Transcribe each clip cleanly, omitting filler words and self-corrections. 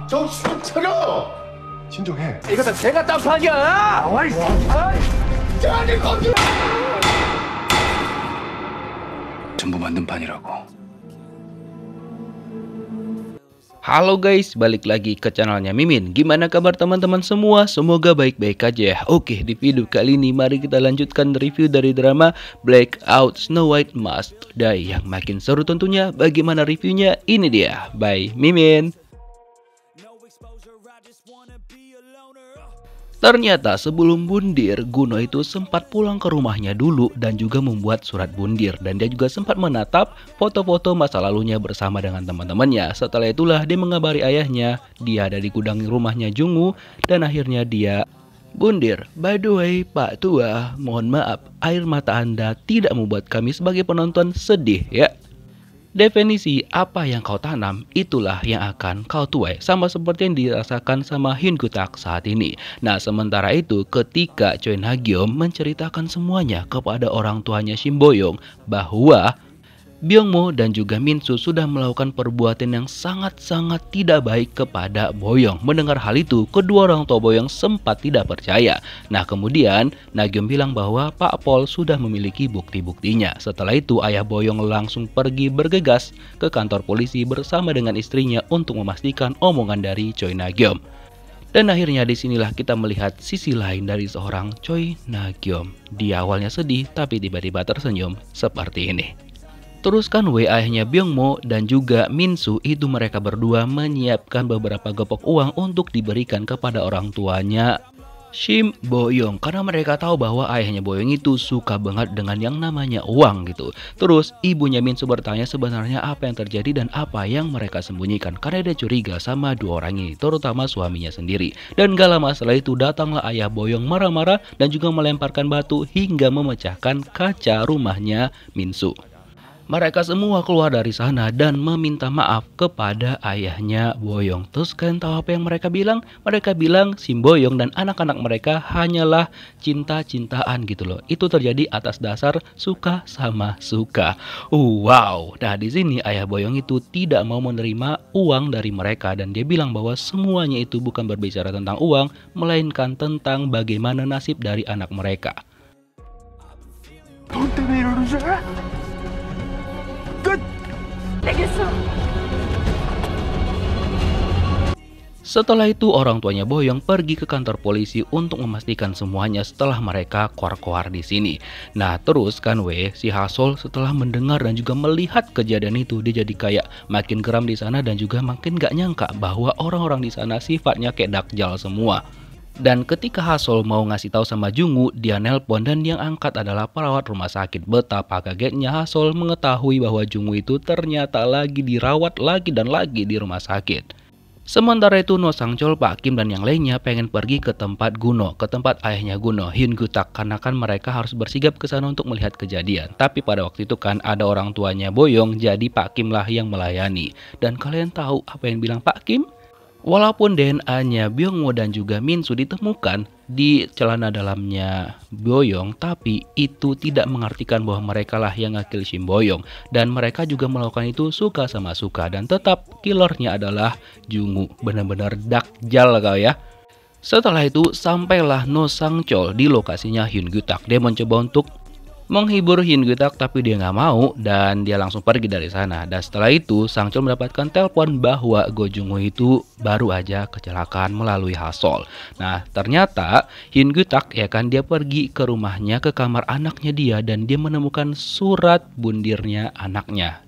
정신 차려! 진정해. 이거 다 제가 딴판이야! 아니 거기! 전부 만든 판이라고. Halo guys, balik lagi ke channelnya Mimin. Gimana kabar teman-teman semua? Semoga baik-baik aja ya. Oke, di video kali ini mari kita lanjutkan review dari drama Blackout Snow White Must Die. Yang makin seru tentunya. Bagaimana reviewnya? Ini dia, by Mimin. Ternyata sebelum bundir, Guno itu sempat pulang ke rumahnya dulu dan juga membuat surat bundir. Dan dia juga sempat menatap foto-foto masa lalunya bersama dengan teman-temannya. Setelah itulah dia mengabari ayahnya, dia ada di gudang rumahnya Jungu. Dan akhirnya dia bundir. By the way, Pak Tua, mohon maaf, air mata Anda tidak membuat kami sebagai penonton sedih ya. Definisi apa yang kau tanam, itulah yang akan kau tuai. Sama seperti yang dirasakan sama Hyun Gutak saat ini. Nah, sementara itu ketika Choi Na-gyeom menceritakan semuanya kepada orang tuanya Shin Bo-young bahwa Byung-mo dan juga Min-soo sudah melakukan perbuatan yang sangat-sangat tidak baik kepada Bo-young. Mendengar hal itu, kedua orang tua Bo-young sempat tidak percaya. Nah, kemudian Na-gyeom bilang bahwa Pak Pol sudah memiliki bukti-buktinya. Setelah itu, ayah Bo-young langsung pergi bergegas ke kantor polisi bersama dengan istrinya untuk memastikan omongan dari Choi Na-gyeom. Dan akhirnya disinilah kita melihat sisi lain dari seorang Choi Na-gyeom. Dia awalnya sedih, tapi tiba-tiba tersenyum seperti ini. Teruskan ayahnya Byung-mo dan juga Min-soo itu mereka berdua menyiapkan beberapa gepok uang untuk diberikan kepada orang tuanya Shin Bo-young. Karena mereka tahu bahwa ayahnya Bo-young itu suka banget dengan yang namanya uang gitu. Terus ibunya Min-soo bertanya sebenarnya apa yang terjadi dan apa yang mereka sembunyikan. Karena dia curiga sama dua orang ini, terutama suaminya sendiri. Dan gak lama setelah itu datanglah ayah Bo-young marah-marah dan juga melemparkan batu hingga memecahkan kaca rumahnya Min-soo. Mereka semua keluar dari sana dan meminta maaf kepada ayahnya Bo-young. Terus kalian tahu apa yang mereka bilang? Mereka bilang Shin Bo-young dan anak-anak mereka hanyalah cinta-cintaan gitu loh. Itu terjadi atas dasar suka sama suka. Wow. Nah, di sini ayah Bo-young itu tidak mau menerima uang dari mereka dan dia bilang bahwa semuanya itu bukan berbicara tentang uang, melainkan tentang bagaimana nasib dari anak mereka. Setelah itu orang tuanya Bo-young pergi ke kantor polisi untuk memastikan semuanya setelah mereka koar-koar di sini. Nah, terus kan si Ha-sol setelah mendengar dan juga melihat kejadian itu, dia jadi kayak makin geram di sana dan juga makin gak nyangka bahwa orang-orang di sana sifatnya kayak dakjal semua. Dan ketika Ha-sol mau ngasih tahu sama Jungu, dia nelpon dan yang angkat adalah perawat rumah sakit. Betapa kagetnya Ha-sol mengetahui bahwa Jungu itu ternyata lagi dirawat lagi dan lagi di rumah sakit. Sementara itu No Sang-chol, Pak Kim dan yang lainnya pengen pergi ke tempat Guno, ke tempat ayahnya Guno, Hyun Gutak, karena kan mereka harus bersigap ke sana untuk melihat kejadian. Tapi pada waktu itu kan ada orang tuanya Bo-young, jadi Pak Kim lah yang melayani. Dan kalian tahu apa yang bilang Pak Kim? Walaupun DNA-nya Byung-mo dan juga Min-soo ditemukan di celana dalamnya Bo-young, tapi itu tidak mengartikan bahwa mereka lah yang nge-kill Shin Bo-young. Dan mereka juga melakukan itu suka sama suka dan tetap killernya adalah Jungu. Benar-benar dakjal kau ya. Setelah itu sampailah No Sang-chol di lokasinya Hyun Gutak. Dia mencoba untuk menghibur Hyun Gutak tapi dia nggak mau dan dia langsung pergi dari sana. Dan setelah itu Sang-chol mendapatkan telepon bahwa Go Jung-ho itu baru aja kecelakaan melalui Ha-sol. Nah, ternyata Hyun Gutak ya kan dia pergi ke rumahnya, ke kamar anaknya dia dan dia menemukan surat bundirnya anaknya.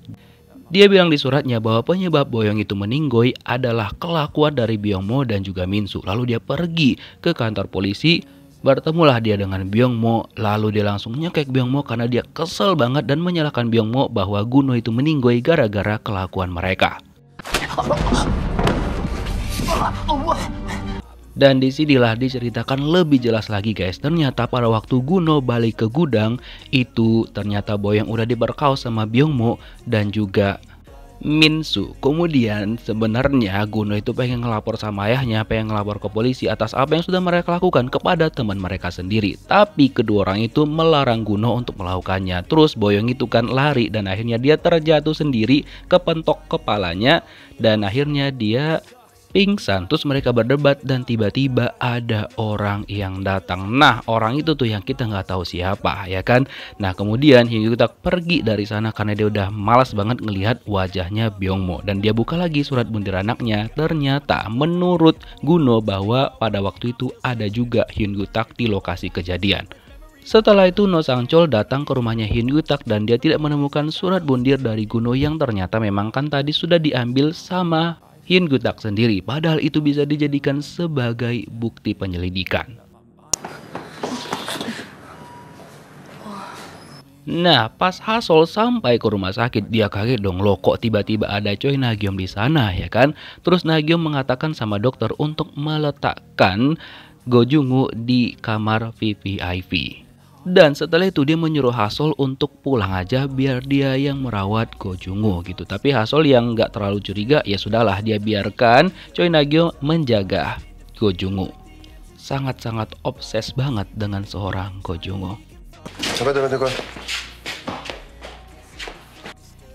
Dia bilang di suratnya bahwa penyebab Bo-young itu meninggoy adalah kelakuan dari Byung-mo dan juga Min-soo. Lalu dia pergi ke kantor polisi. Bertemulah dia dengan Byung-mo, lalu dia langsung nyekek Byung-mo karena dia kesel banget dan menyalahkan Byung-mo bahwa Guno itu meninggoy gara-gara kelakuan mereka. Dan disinilah diceritakan lebih jelas lagi guys. Ternyata pada waktu Guno balik ke gudang itu ternyata Bo-young udah diberkaus sama Byung-mo dan juga Minsu. Kemudian sebenarnya Guno itu pengen ngelapor sama ayahnya, pengen ngelapor ke polisi atas apa yang sudah mereka lakukan kepada teman mereka sendiri. Tapi kedua orang itu melarang Guno untuk melakukannya. Terus Boyong itu kan lari dan akhirnya dia terjatuh sendiri, kepentok kepalanya dan akhirnya dia pingsan. Terus mereka berdebat dan tiba-tiba ada orang yang datang. Nah, orang itu tuh yang kita nggak tahu siapa, ya kan? Nah, kemudian Hyun Gyu-tak pergi dari sana karena dia udah malas banget ngelihat wajahnya Byung-mo dan dia buka lagi surat bundir anaknya. Ternyata menurut Guno bahwa pada waktu itu ada juga Hyun Gyu-tak di lokasi kejadian. Setelah itu No Sang-chol datang ke rumahnya Hyun Gyu-tak dan dia tidak menemukan surat bundir dari Guno yang ternyata memang kan tadi sudah diambil sama Hyun Gyu-tak sendiri, padahal itu bisa dijadikan sebagai bukti penyelidikan. Nah, pas Hasol sampai ke rumah sakit, dia kaget dong, loh kok tiba-tiba ada Choi Na-gyom di sana, ya kan? Terus Na-gyom mengatakan sama dokter untuk meletakkan Go Jung-woo di kamar VVIP. Dan setelah itu dia menyuruh Hasol untuk pulang aja biar dia yang merawat Go Jung-woo gitu. Tapi Hasol yang nggak terlalu curiga, ya sudahlah dia biarkan Choi Na-gyom menjaga Go Jung-woo. Sangat-sangat obses banget dengan seorang Go Jung-woo. 잠깐.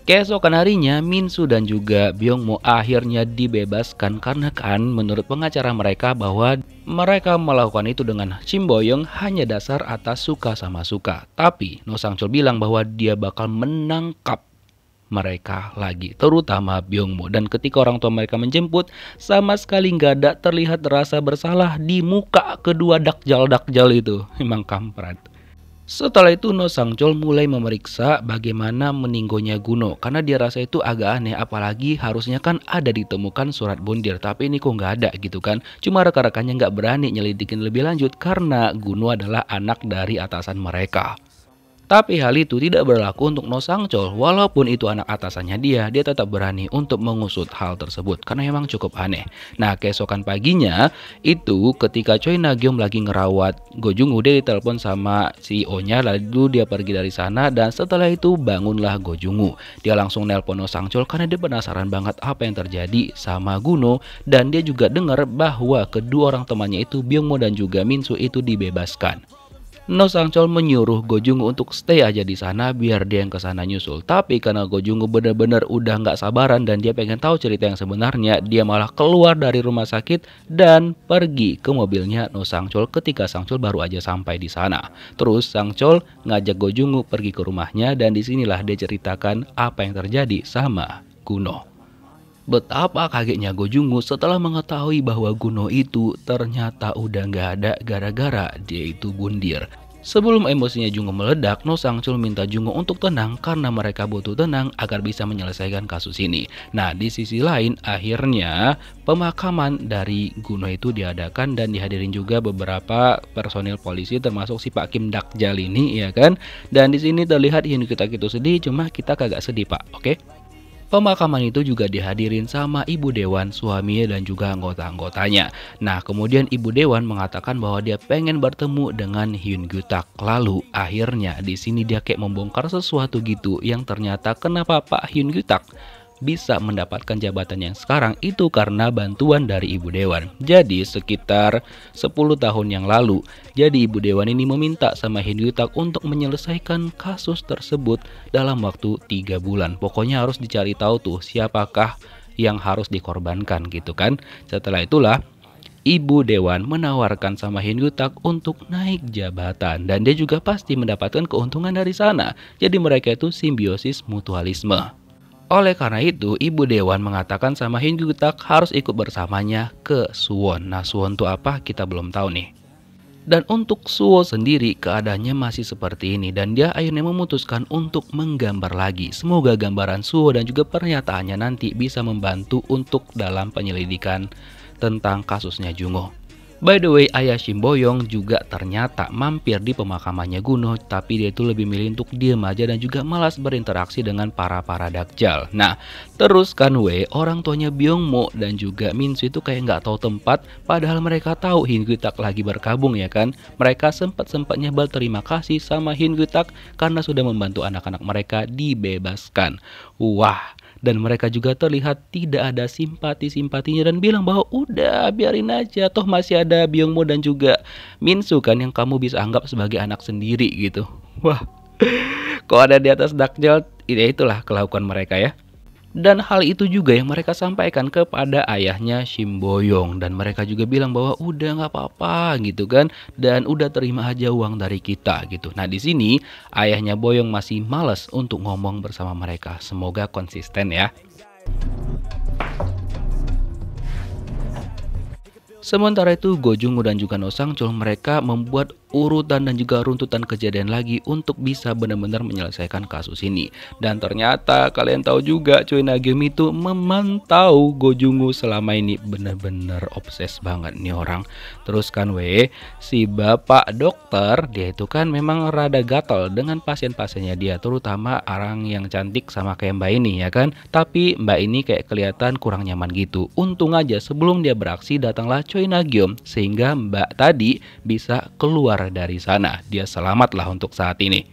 Keesokan harinya, Minsu dan juga Byung-mo akhirnya dibebaskan karena kan menurut pengacara mereka bahwa mereka melakukan itu dengan Shin Boyong hanya dasar atas suka sama suka. Tapi No Sang-chol bilang bahwa dia bakal menangkap mereka lagi, terutama Byung-mo. Dan ketika orang tua mereka menjemput, sama sekali nggak ada terlihat rasa bersalah di muka kedua dakjal-dakjal itu. Memang kampret. Setelah itu No Sang-chol mulai memeriksa bagaimana meninggonya Guno karena dia rasa itu agak aneh, apalagi harusnya kan ada ditemukan surat bundir tapi ini kok nggak ada gitu kan. Cuma rekan-rekannya nggak berani nyelidikin lebih lanjut karena Guno adalah anak dari atasan mereka. Tapi hal itu tidak berlaku untuk No Sang-chol. Walaupun itu anak atasannya dia tetap berani untuk mengusut hal tersebut karena memang cukup aneh. Nah, keesokan paginya itu ketika Choi Na-gyom lagi ngerawat Go Jung-woo, dia ditelepon sama CEO-nya, lalu dia pergi dari sana dan setelah itu bangunlah Go Jung-woo. Dia langsung nelpon No Sang-chol karena dia penasaran banget apa yang terjadi sama Guno dan dia juga dengar bahwa kedua orang temannya itu Byung-mo dan juga Minsu itu dibebaskan. No Sang-chol menyuruh Go Jung-woo untuk stay aja di sana biar dia yang kesana nyusul. Tapi karena Go Jung-woo benar-benar udah nggak sabaran dan dia pengen tahu cerita yang sebenarnya, dia malah keluar dari rumah sakit dan pergi ke mobilnya No Sang-chol ketika Sang-chol baru aja sampai di sana. Terus Sang-chol ngajak Go Jung-woo pergi ke rumahnya dan disinilah dia ceritakan apa yang terjadi sama Guno. Betapa kagetnya Go Jung-woo setelah mengetahui bahwa Guno itu ternyata udah nggak ada gara-gara dia itu bundir. Sebelum emosinya Jung-woo meledak, No Sang-chol minta Jung-woo untuk tenang karena mereka butuh tenang agar bisa menyelesaikan kasus ini. Nah, di sisi lain akhirnya pemakaman dari Guno itu diadakan dan dihadirin juga beberapa personil polisi termasuk si Pak Kim Dakjal ini, ya kan? Dan di sini terlihat Hyun Gyu-tak itu sedih, cuma kita kagak sedih, Pak. Oke? Pemakaman itu juga dihadirin sama Ibu Dewan, suaminya dan juga anggota-anggotanya. Nah, kemudian Ibu Dewan mengatakan bahwa dia pengen bertemu dengan Hyun Gyu-tak. Lalu akhirnya di sini dia kayak membongkar sesuatu gitu yang ternyata kenapa Pak Hyun Gyu-tak bisa mendapatkan jabatan yang sekarang itu karena bantuan dari Ibu Dewan. Jadi sekitar 10 tahun yang lalu, jadi Ibu Dewan ini meminta sama Hyun Gyu-tak untuk menyelesaikan kasus tersebut dalam waktu 3 bulan. Pokoknya harus dicari tahu tuh siapakah yang harus dikorbankan gitu kan. Setelah itulah Ibu Dewan menawarkan sama Hyun Gyu-tak untuk naik jabatan dan dia juga pasti mendapatkan keuntungan dari sana. Jadi mereka itu simbiosis mutualisme. Oleh karena itu, Ibu Dewan mengatakan sama Hyun Gyu-tak harus ikut bersamanya ke Suwon. Nah, Suwon itu apa? Kita belum tahu nih. Dan untuk Suwon sendiri keadaannya masih seperti ini dan dia akhirnya memutuskan untuk menggambar lagi. Semoga gambaran Suwon dan juga pernyataannya nanti bisa membantu untuk dalam penyelidikan tentang kasusnya Jung-woo. By the way, ayah Shin Boyong juga ternyata mampir di pemakamannya Guno, tapi dia itu lebih milih untuk diem aja dan juga malas berinteraksi dengan para dakjal. Nah, terus kan orang tuanya Byung-mo dan juga Minsu itu kayak nggak tahu tempat, padahal mereka tahu Hyun Gyu-tak lagi berkabung, ya kan. Mereka sempat-sempatnya berterima kasih sama Hyun Gyu-tak karena sudah membantu anak-anak mereka dibebaskan. Wah, Dan mereka juga terlihat tidak ada simpati-simpatinya dan bilang bahwa udah biarin aja, toh masih ada Byungmo dan juga Minsu kan yang kamu bisa anggap sebagai anak sendiri gitu. Wah, kok ada di atas Dakjal, ya itulah kelakuan mereka ya. Dan hal itu juga yang mereka sampaikan kepada ayahnya Shim Boyong. Dan mereka juga bilang bahwa udah nggak apa-apa gitu kan. Dan udah terima aja uang dari kita gitu. Nah di sini ayahnya Boyong masih malas untuk ngomong bersama mereka. Semoga konsisten ya. Sementara itu Go Jung-woo dan juga No Sang-chul mereka membuat urutan dan juga runtutan kejadian lagi untuk bisa benar-benar menyelesaikan kasus ini. Dan ternyata kalian tahu juga Choi Na-gyum itu memantau Go Jung-woo selama ini, benar-benar obses banget nih orang. Terus kan si bapak dokter dia itu kan memang rada gatal dengan pasien-pasiennya dia, terutama orang yang cantik sama kayak Mbak ini ya kan. Tapi Mbak ini kayak kelihatan kurang nyaman gitu. Untung aja sebelum dia beraksi datanglah Choi Na-gyum sehingga Mbak tadi bisa keluar dari sana. Dia selamatlah untuk saat ini.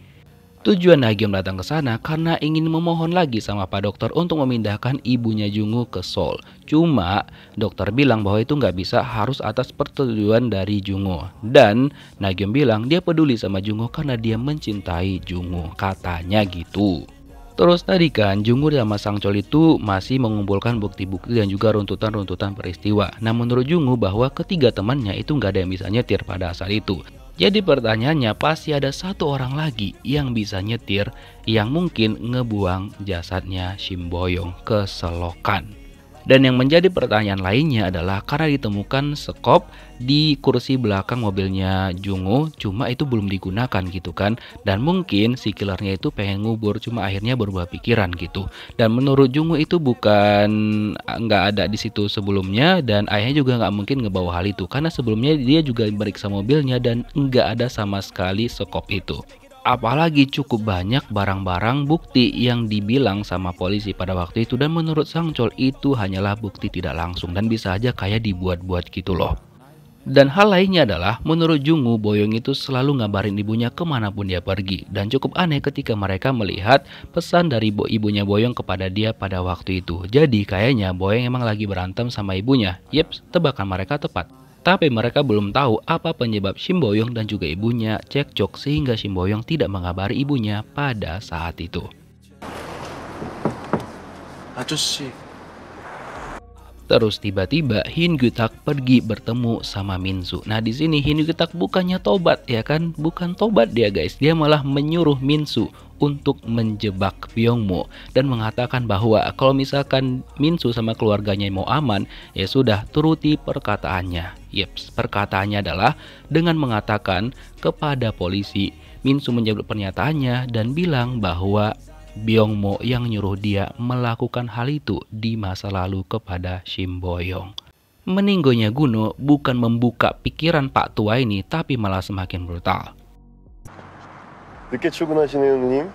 Tujuan Na-gyum datang ke sana karena ingin memohon lagi sama Pak Dokter untuk memindahkan ibunya Jung-woo ke Seoul. Cuma dokter bilang bahwa itu nggak bisa, harus atas persetujuan dari Jung-woo. Dan Na-gyum bilang dia peduli sama Jung-woo karena dia mencintai Jung-woo, katanya gitu. Terus tadi kan Jung-woo sama Sang-chul itu masih mengumpulkan bukti-bukti dan juga runtutan-runtutan peristiwa. Nah menurut Jung-woo bahwa ketiga temannya itu nggak ada yang bisa nyetir pada saat itu. Jadi pertanyaannya pasti ada satu orang lagi yang bisa nyetir yang mungkin ngebuang jasadnya Shim Boyong ke selokan. Dan yang menjadi pertanyaan lainnya adalah karena ditemukan sekop di kursi belakang mobilnya Jung-woo, cuma itu belum digunakan gitu kan. Dan mungkin si killernya itu pengen ngubur, cuma akhirnya berubah pikiran gitu. Dan menurut Jung-woo itu bukan nggak ada di situ sebelumnya, dan ayahnya juga nggak mungkin ngebawa hal itu karena sebelumnya dia juga meriksa mobilnya dan nggak ada sama sekali sekop itu. Apalagi cukup banyak barang-barang bukti yang dibilang sama polisi pada waktu itu, dan menurut Sang-chul itu hanyalah bukti tidak langsung dan bisa aja kayak dibuat-buat gitu loh. Dan hal lainnya adalah menurut Jung-woo, Boyong itu selalu ngabarin ibunya kemanapun dia pergi. Dan cukup aneh ketika mereka melihat pesan dari ibunya Boyong kepada dia pada waktu itu. Jadi kayaknya Boyong emang lagi berantem sama ibunya. Yeps, tebakan mereka tepat. Tapi mereka belum tahu apa penyebab Shim Boyong dan juga ibunya cekcok sehingga Shim Boyong tidak mengabari ibunya pada saat itu. 아저씨. Terus tiba-tiba Hyun Gyu-tak pergi bertemu sama Minsu. Nah di sini Hyun Gyu-tak bukannya tobat ya kan, bukan tobat dia guys, dia malah menyuruh Minsu untuk menjebak Byungmo dan mengatakan bahwa kalau misalkan Minsu sama keluarganya mau aman, ya sudah turuti perkataannya. Yeps, perkataannya adalah dengan mengatakan kepada polisi. Minsu menjawab pernyataannya dan bilang bahwa Byungmo yang nyuruh dia melakukan hal itu di masa lalu kepada Shim Boyong. Meninggonya Guno bukan membuka pikiran Pak tua ini, tapi malah semakin brutal. 늦게 출근하시네요, 누님.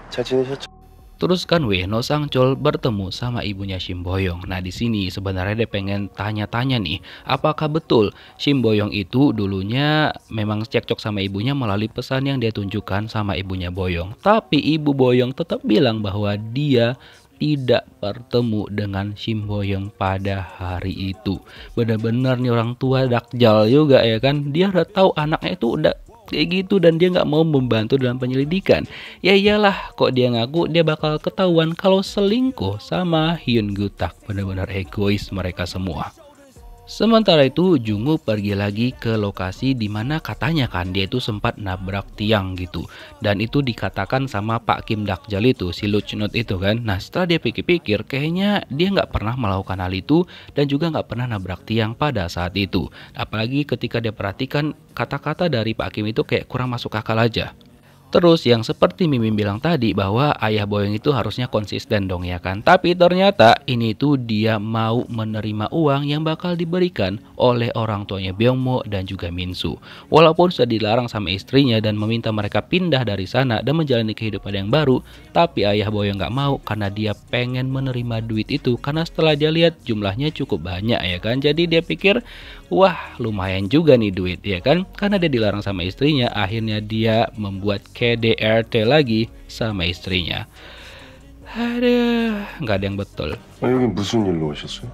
잘 지내셨죠? Terus kan No Sang-chul bertemu sama ibunya Shim Boyong. Nah di sini sebenarnya dia pengen tanya-tanya nih, apakah betul Shim Boyong itu dulunya memang cekcok sama ibunya melalui pesan yang dia tunjukkan sama ibunya Boyong. Tapi ibu Boyong tetap bilang bahwa dia tidak bertemu dengan Shim Boyong pada hari itu. Benar-benar nih orang tua dakjal juga ya kan. Dia udah tahu anaknya itu udah kayak gitu dan dia nggak mau membantu dalam penyelidikan. Ya iyalah, kok dia ngaku dia bakal ketahuan kalau selingkuh sama Hyun Gyu-tak. Benar-benar egois mereka semua. Sementara itu Jung-woo pergi lagi ke lokasi dimana katanya kan dia itu sempat nabrak tiang gitu. Dan itu dikatakan sama Pak Kim Dakjal itu, si Luchnut itu kan. Nah setelah dia pikir-pikir kayaknya dia nggak pernah melakukan hal itu dan juga nggak pernah nabrak tiang pada saat itu. Apalagi ketika dia perhatikan kata-kata dari Pak Kim itu kayak kurang masuk akal aja. Terus yang seperti Mimin bilang tadi bahwa ayah Boyong itu harusnya konsisten dong ya kan. Tapi ternyata ini tuh dia mau menerima uang yang bakal diberikan oleh orang tuanya Byungmo dan juga Minsu. Walaupun sudah dilarang sama istrinya dan meminta mereka pindah dari sana dan menjalani kehidupan yang baru, tapi ayah Boyong nggak mau karena dia pengen menerima duit itu. Karena setelah dia lihat jumlahnya cukup banyak ya kan. Jadi dia pikir wah lumayan juga nih duit ya kan. Karena dia dilarang sama istrinya, akhirnya dia membuat KDRT lagi sama istrinya. Aduh, nggak ada yang betul. 여기 무슨 일로 오셨어요?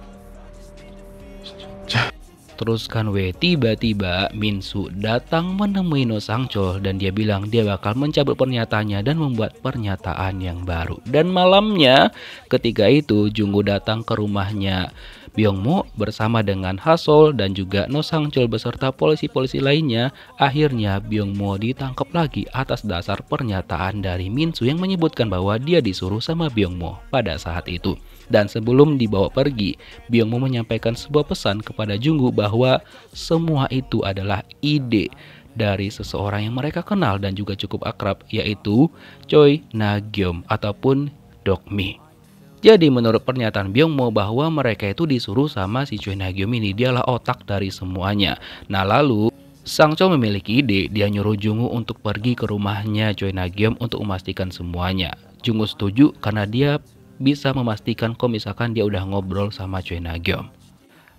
Terus kan tiba-tiba Minsu datang menemui No Sangchol dan dia bilang dia bakal mencabut pernyataannya dan membuat pernyataan yang baru. Dan malamnya ketika itu Jungwoo datang ke rumahnya Byungmo bersama dengan Hasol dan juga No Sangchol beserta polisi-polisi lainnya. Akhirnya Byungmo ditangkap lagi atas dasar pernyataan dari Minsu yang menyebutkan bahwa dia disuruh sama Byungmo pada saat itu. Dan sebelum dibawa pergi, Byungmo menyampaikan sebuah pesan kepada Jungwoo bahwa semua itu adalah ide dari seseorang yang mereka kenal dan juga cukup akrab, yaitu Choi Na-gyom ataupun Dokmi. Jadi menurut pernyataan Byungmo bahwa mereka itu disuruh sama si Choi Na-gyom ini, dialah otak dari semuanya. Nah lalu Sangchol memiliki ide, dia nyuruh Jungwoo untuk pergi ke rumahnya Choi Na-gyom untuk memastikan semuanya. Jungwoo setuju karena dia bisa memastikan kalau misalkan dia udah ngobrol sama Choi Na-gyom.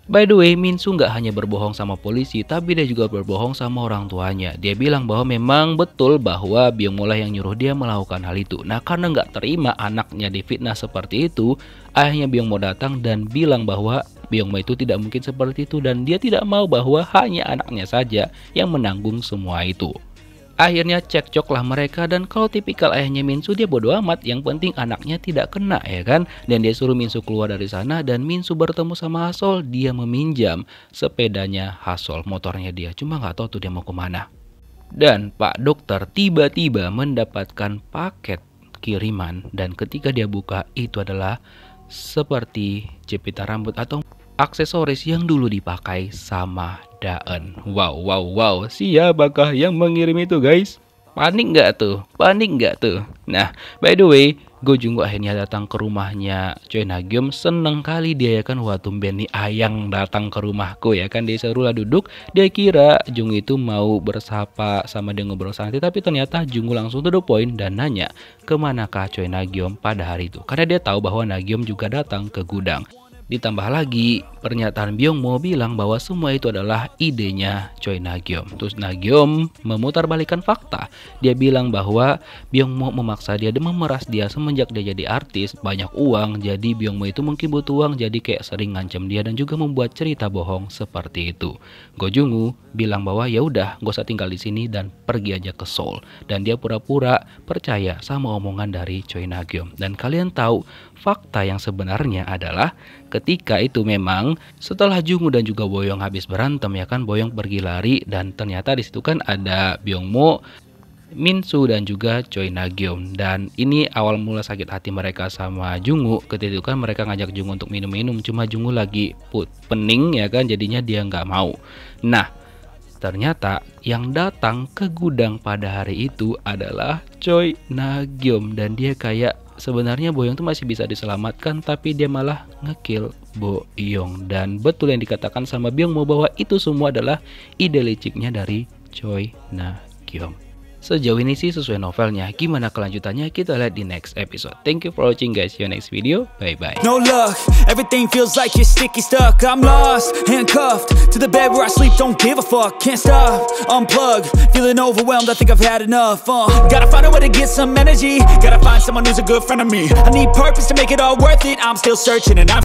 By the way, Minsu nggak hanya berbohong sama polisi, tapi dia juga berbohong sama orang tuanya. Dia bilang bahwa memang betul bahwa Byungmo lah yang nyuruh dia melakukan hal itu. Nah, karena nggak terima anaknya difitnah seperti itu, ayahnya Byungmo datang dan bilang bahwa Byungmo itu tidak mungkin seperti itu dan dia tidak mau bahwa hanya anaknya saja yang menanggung semua itu. Akhirnya cekcoklah mereka dan kalau tipikal ayahnya Minsu dia bodo amat, yang penting anaknya tidak kena ya kan. Dan dia suruh Minsu keluar dari sana dan Minsu bertemu sama Hasol, dia meminjam sepedanya Hasol, motornya dia, cuma nggak tahu tuh dia mau kemana. Dan Pak Dokter tiba-tiba mendapatkan paket kiriman dan ketika dia buka itu adalah seperti jepitan rambut atau aksesoris yang dulu dipakai sama Daeun. Wow. Siapakah yang mengirim itu guys? Panik nggak tuh? Nah, by the way, Go Jungwoo akhirnya datang ke rumahnya Choi Na-gyom. Seneng kali dia ya kan, wah tumben nih Ayang datang ke rumahku ya kan. Dia serulah duduk, dia kira Jungwoo itu mau bersapa sama dia ngobrol santai, tapi ternyata Jungwoo langsung to the point dan nanya kemanakah Choi Na-gyom pada hari itu. Karena dia tahu bahwa Na-gyom juga datang ke gudang. Ditambah lagi pernyataan Byungmo bilang bahwa semua itu adalah idenya Choi Na-gyom. Terus Na-gyom memutarbalikkan fakta. Dia bilang bahwa Byungmo memaksa dia dan memeras dia semenjak dia jadi artis, banyak uang. Jadi Byungmo itu mungkin butuh uang, jadi kayak sering ngancam dia dan juga membuat cerita bohong seperti itu. Go Jungwoo bilang bahwa ya udah, gak usah tinggal di sini dan pergi aja ke Seoul. Dan dia pura-pura percaya sama omongan dari Choi Na-gyom. Dan kalian tahu fakta yang sebenarnya adalah ketika itu memang setelah Jungwoo dan juga Boyoung habis berantem ya kan, Boyoung pergi lari dan ternyata di situ kan ada Byungmo, Minsu dan juga Choi Na-gyom. Dan ini awal mula sakit hati mereka sama Jungwoo. Ketika itu kan mereka ngajak Jungwoo untuk minum-minum, cuma Jungwoo lagi pening ya kan, jadinya dia nggak mau. Nah, ternyata yang datang ke gudang pada hari itu adalah Choi Na-gyom dan dia kayak sebenarnya Boyoung tuh masih bisa diselamatkan, tapi dia malah ngekill Boyoung. Dan betul yang dikatakan sama Byungmo bahwa itu semua adalah ide liciknya dari Choi Na-gyom. Sejauh ini sih sesuai novelnya. Gimana kelanjutannya kita lihat di next episode. Thank you for watching guys. See you next video. Bye bye. No luck, everything feels like you're sticky stuck. I'm lost, handcuffed to the bed where I sleep. Don't give a fuck, can't stop. Unplug, feeling overwhelmed. I think I've had enough. Gotta find a way to get some energy. Gotta find someone who's a good friend of me. I need purpose to make it all worth it. I'm still searching and I'm